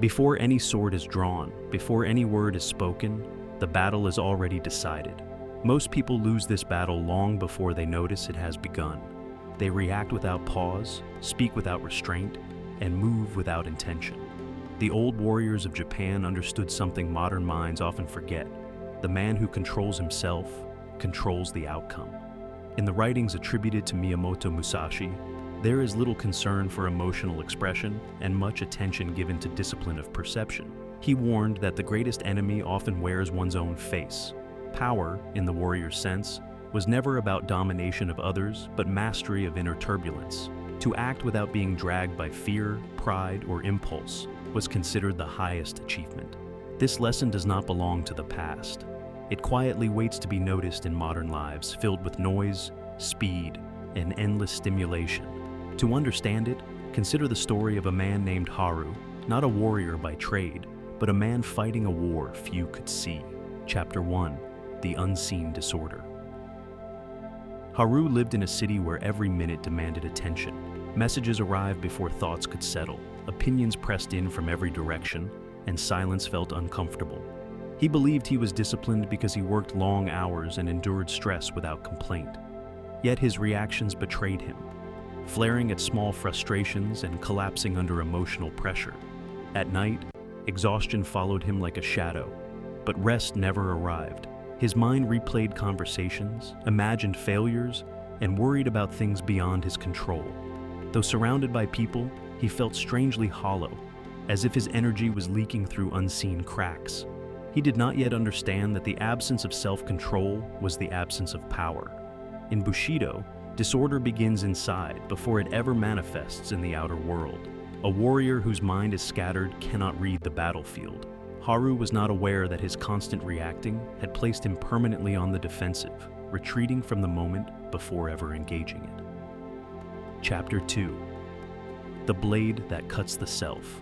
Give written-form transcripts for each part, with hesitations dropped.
Before any sword is drawn, before any word is spoken, the battle is already decided. Most people lose this battle long before they notice it has begun. They react without pause, speak without restraint, and move without intention. The old warriors of Japan understood something modern minds often forget. The man who controls himself controls the outcome. In the writings attributed to Miyamoto Musashi, there is little concern for emotional expression and much attention given to discipline of perception. He warned that the greatest enemy often wears one's own face. Power, in the warrior's sense, was never about domination of others, but mastery of inner turbulence. To act without being dragged by fear, pride, or impulse was considered the highest achievement. This lesson does not belong to the past. It quietly waits to be noticed in modern lives filled with noise, speed, and endless stimulation. To understand it, consider the story of a man named Haru, not a warrior by trade, but a man fighting a war few could see. Chapter 1: The Unseen Disorder. Haru lived in a city where every minute demanded attention. Messages arrived before thoughts could settle, opinions pressed in from every direction, and silence felt uncomfortable. He believed he was disciplined because he worked long hours and endured stress without complaint. Yet his reactions betrayed him, flaring at small frustrations and collapsing under emotional pressure. At night, exhaustion followed him like a shadow, but rest never arrived. His mind replayed conversations, imagined failures, and worried about things beyond his control. Though surrounded by people, he felt strangely hollow, as if his energy was leaking through unseen cracks. He did not yet understand that the absence of self-control was the absence of power. In Bushido, disorder begins inside before it ever manifests in the outer world. A warrior whose mind is scattered cannot read the battlefield. Haru was not aware that his constant reacting had placed him permanently on the defensive, retreating from the moment before ever engaging it. Chapter 2: The Blade That Cuts the Self.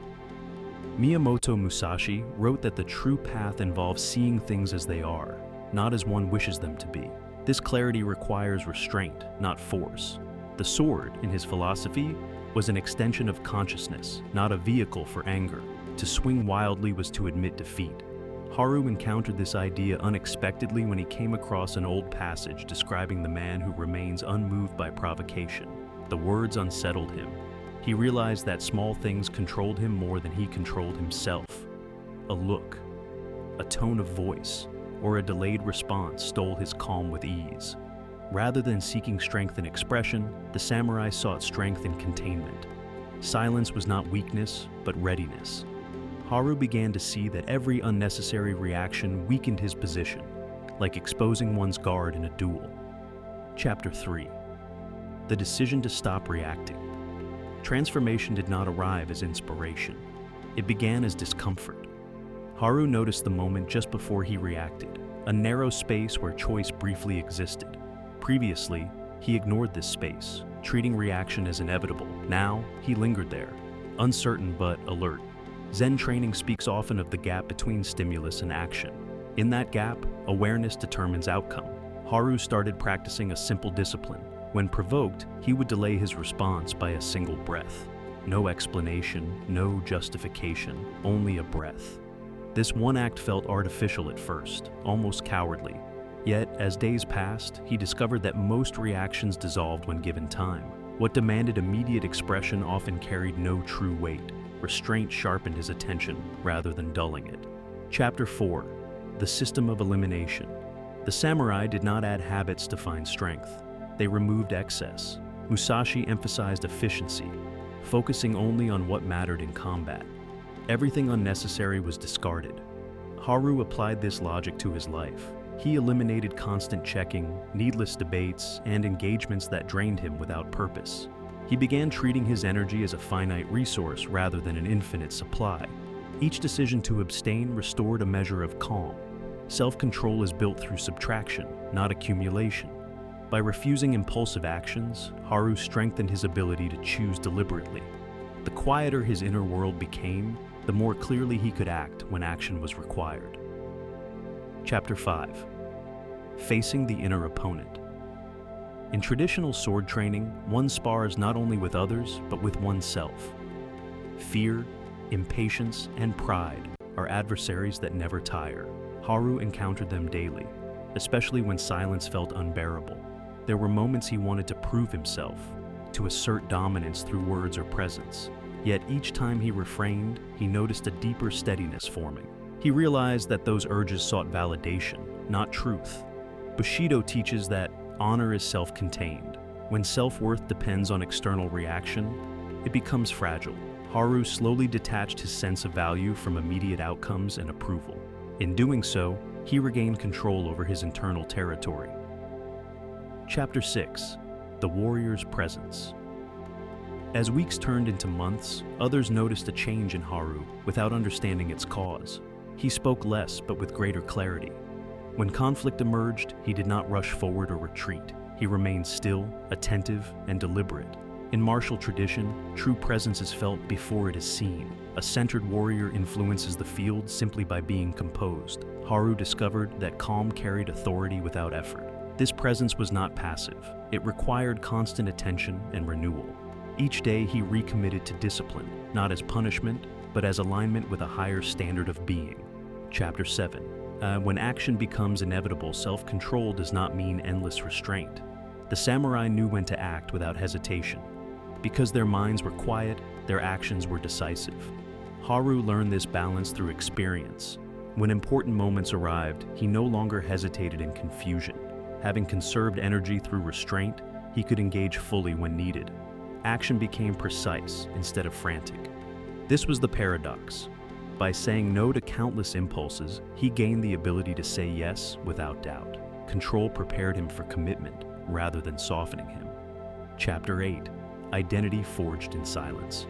Miyamoto Musashi wrote that the true path involves seeing things as they are, not as one wishes them to be. This clarity requires restraint, not force. The sword, in his philosophy, was an extension of consciousness, not a vehicle for anger. To swing wildly was to admit defeat. Haru encountered this idea unexpectedly when he came across an old passage describing the man who remains unmoved by provocation. The words unsettled him. He realized that small things controlled him more than he controlled himself. A look, a tone of voice, or a delayed response stole his calm with ease. Rather than seeking strength in expression, the samurai sought strength in containment. Silence was not weakness, but readiness. Haru began to see that every unnecessary reaction weakened his position, like exposing one's guard in a duel. Chapter 3: The Decision to Stop Reacting. Transformation did not arrive as inspiration. It began as discomfort. Haru noticed the moment just before he reacted, a narrow space where choice briefly existed. Previously, he ignored this space, treating reaction as inevitable. Now, he lingered there, uncertain but alert. Zen training speaks often of the gap between stimulus and action. In that gap, awareness determines outcome. Haru started practicing a simple discipline. When provoked, he would delay his response by a single breath. No explanation, no justification, only a breath. This one act felt artificial at first, almost cowardly. Yet, as days passed, he discovered that most reactions dissolved when given time. What demanded immediate expression often carried no true weight. Restraint sharpened his attention rather than dulling it. Chapter 4: The System of Elimination. The samurai did not add habits to find strength. They removed excess. Musashi emphasized efficiency, focusing only on what mattered in combat. Everything unnecessary was discarded. Haru applied this logic to his life. He eliminated constant checking, needless debates, and engagements that drained him without purpose. He began treating his energy as a finite resource rather than an infinite supply. Each decision to abstain restored a measure of calm. Self-control is built through subtraction, not accumulation. By refusing impulsive actions, Haru strengthened his ability to choose deliberately. The quieter his inner world became, the more clearly he could act when action was required. Chapter 5: Facing the Inner Opponent. In traditional sword training, one spars not only with others, but with oneself. Fear, Impatience and pride are adversaries that never tire. Haru encountered them daily, especially when silence felt unbearable. There were moments he wanted to prove himself, to assert dominance through words or presence. Yet each time he refrained, he noticed a deeper steadiness forming. He realized that those urges sought validation, not truth. Bushido teaches that honor is self-contained. When self-worth depends on external reaction, it becomes fragile. Haru slowly detached his sense of value from immediate outcomes and approval. In doing so, he regained control over his internal territory. Chapter 6. The Warrior's Presence. As weeks turned into months, others noticed a change in Haru without understanding its cause. He spoke less, but with greater clarity. When conflict emerged, he did not rush forward or retreat. He remained still, attentive, and deliberate. In martial tradition, true presence is felt before it is seen. A centered warrior influences the field simply by being composed. Haru discovered that calm carried authority without effort. This presence was not passive. It required constant attention and renewal. Each day he recommitted to discipline, not as punishment, but as alignment with a higher standard of being. Chapter 7. When action becomes inevitable, self-control does not mean endless restraint. The samurai knew when to act without hesitation. Because their minds were quiet, their actions were decisive. Haru learned this balance through experience. When important moments arrived, he no longer hesitated in confusion. Having conserved energy through restraint, he could engage fully when needed. Action became precise instead of frantic. This was the paradox. By saying no to countless impulses, he gained the ability to say yes without doubt. Control prepared him for commitment rather than softening him. Chapter 8. Identity Forged in Silence.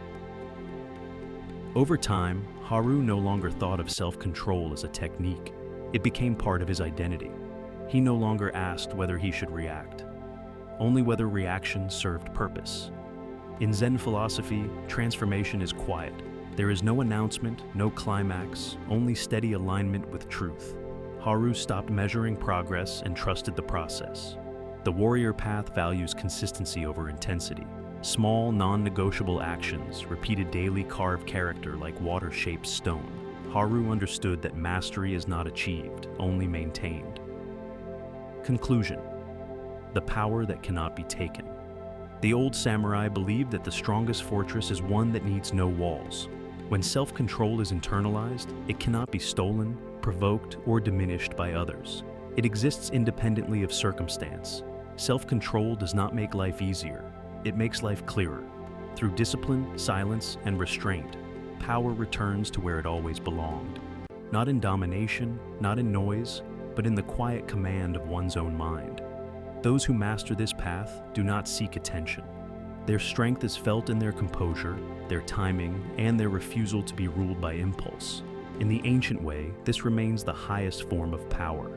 Over time, Haru no longer thought of self-control as a technique. It became part of his identity. He no longer asked whether he should react, only whether reaction served purpose. In Zen philosophy, transformation is quiet. There is no announcement, no climax, only steady alignment with truth. Haru stopped measuring progress and trusted the process. The warrior path values consistency over intensity. Small, non-negotiable actions, repeated daily, carve character like water-shaped stone. Haru understood that mastery is not achieved, only maintained. Conclusion. The power that cannot be taken. The old samurai believed that the strongest fortress is one that needs no walls. When self-control is internalized, it cannot be stolen, provoked, or diminished by others. It exists independently of circumstance. Self-control does not make life easier. It makes life clearer. Through discipline, silence, and restraint, power returns to where it always belonged. Not in domination, not in noise, but in the quiet command of one's own mind. Those who master this path do not seek attention. Their strength is felt in their composure, their timing, and their refusal to be ruled by impulse. In the ancient way, this remains the highest form of power.